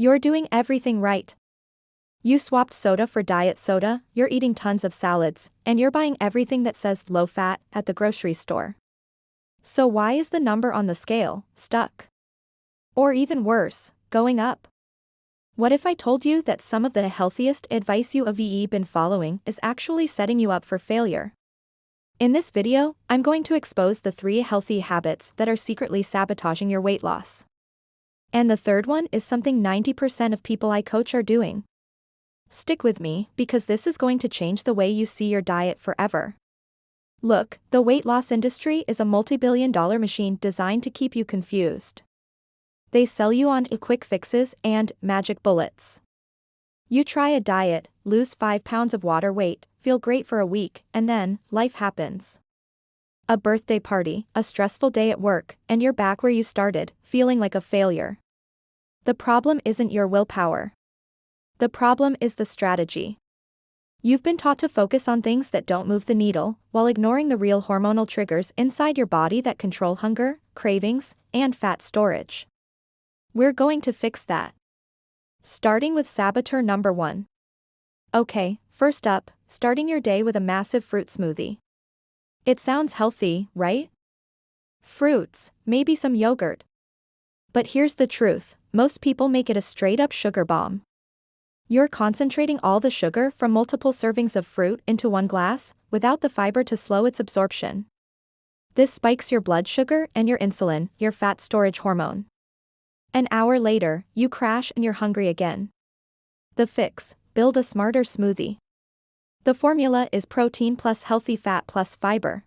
You're doing everything right. You swapped soda for diet soda, you're eating tons of salads, and you're buying everything that says low fat at the grocery store. So why is the number on the scale stuck? Or even worse, going up? What if I told you that some of the healthiest advice you have been following is actually setting you up for failure? In this video, I'm going to expose the 3 healthy habits that are secretly sabotaging your weight loss. And the third one is something 90% of people I coach are doing. Stick with me, because this is going to change the way you see your diet forever. Look, the weight loss industry is a multi-billion-dollar machine designed to keep you confused. They sell you on quick fixes and magic bullets. You try a diet, lose 5 pounds of water weight, feel great for a week, and then, life happens. A birthday party, a stressful day at work, and you're back where you started, feeling like a failure. The problem isn't your willpower. The problem is the strategy. You've been taught to focus on things that don't move the needle, while ignoring the real hormonal triggers inside your body that control hunger, cravings, and fat storage. We're going to fix that. Starting with saboteur number 1. Okay, first up, starting your day with a massive fruit smoothie. It sounds healthy, right? Fruits, maybe some yogurt. But here's the truth, most people make it a straight-up sugar bomb. You're concentrating all the sugar from multiple servings of fruit into one glass, without the fiber to slow its absorption. This spikes your blood sugar and your insulin, your fat storage hormone. An hour later, you crash and you're hungry again. The fix: build a smarter smoothie. The formula is protein plus healthy fat plus fiber.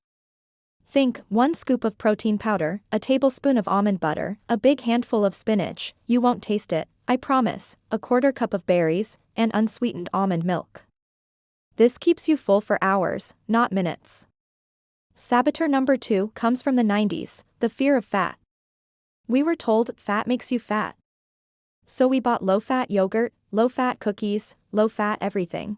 Think 1 scoop of protein powder, a tablespoon of almond butter, a big handful of spinach, you won't taste it, I promise, a 1/4 cup of berries, and unsweetened almond milk. This keeps you full for hours, not minutes. Saboteur number 2 comes from the 90s, the fear of fat. We were told fat makes you fat. So we bought low-fat yogurt, low-fat cookies, low-fat everything.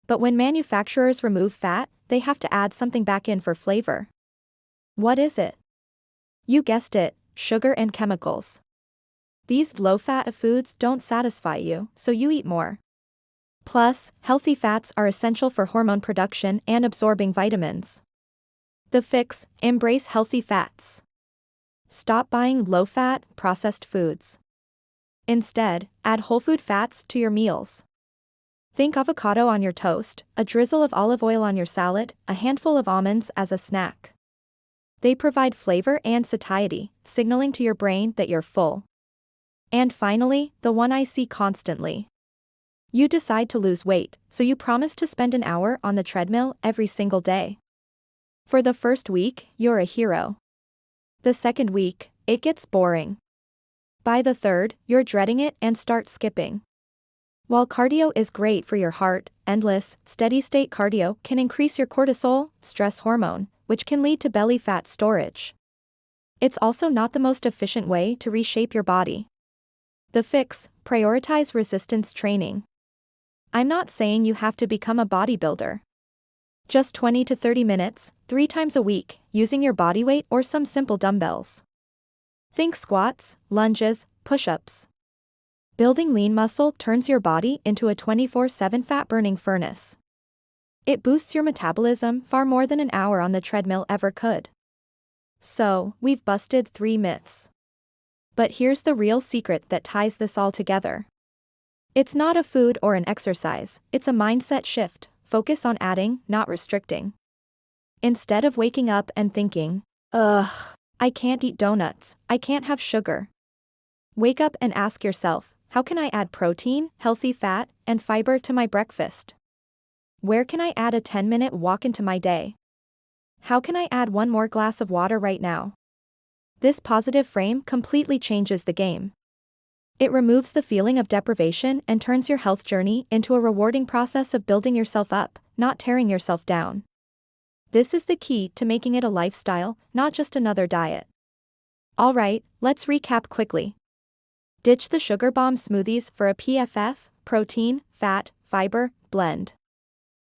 But when manufacturers remove fat, they have to add something back in for flavor. What is it? You guessed it, sugar and chemicals. These low-fat foods don't satisfy you, so you eat more. Plus, healthy fats are essential for hormone production and absorbing vitamins. The fix: embrace healthy fats. Stop buying low-fat, processed foods. Instead, add whole food fats to your meals. Think avocado on your toast, a drizzle of olive oil on your salad, a handful of almonds as a snack. They provide flavor and satiety, signaling to your brain that you're full. And finally, the one I see constantly. You decide to lose weight, so you promise to spend an hour on the treadmill every single day. For the first week, you're a hero. The second week, it gets boring. By the third, you're dreading it and start skipping. While cardio is great for your heart, endless, steady-state cardio can increase your cortisol, stress hormone, which can lead to belly fat storage. It's also not the most efficient way to reshape your body. The fix: prioritize resistance training. I'm not saying you have to become a bodybuilder. Just 20 to 30 minutes, 3 times a week, using your body weight or some simple dumbbells. Think squats, lunges, push-ups. Building lean muscle turns your body into a 24/7 fat-burning furnace. It boosts your metabolism far more than an hour on the treadmill ever could. So, we've busted 3 myths. But here's the real secret that ties this all together. It's not a food or an exercise, it's a mindset shift. Focus on adding, not restricting. Instead of waking up and thinking, ugh, I can't eat donuts, I can't have sugar. Wake up and ask yourself, how can I add protein, healthy fat, and fiber to my breakfast? Where can I add a 10-minute walk into my day? How can I add 1 more glass of water right now? This positive frame completely changes the game. It removes the feeling of deprivation and turns your health journey into a rewarding process of building yourself up, not tearing yourself down. This is the key to making it a lifestyle, not just another diet. Alright, let's recap quickly. Ditch the sugar bomb smoothies for a PFF, protein, fat, fiber, blend.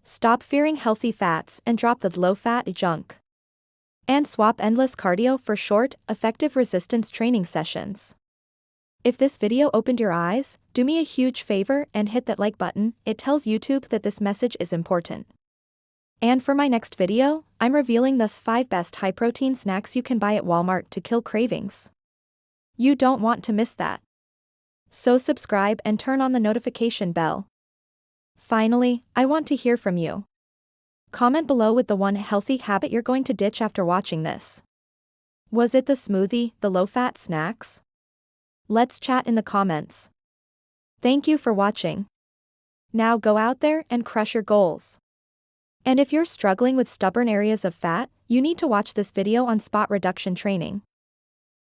Stop fearing healthy fats and drop the low-fat junk. And swap endless cardio for short, effective resistance training sessions. If this video opened your eyes, do me a huge favor and hit that like button. It tells YouTube that this message is important. And for my next video, I'm revealing the 5 best high-protein snacks you can buy at Walmart to kill cravings. You don't want to miss that. So subscribe and turn on the notification bell. Finally, I want to hear from you. Comment below with the one healthy habit you're going to ditch after watching this. Was it the smoothie, the low-fat snacks? Let's chat in the comments. Thank you for watching. Now go out there and crush your goals. And if you're struggling with stubborn areas of fat, you need to watch this video on spot reduction training.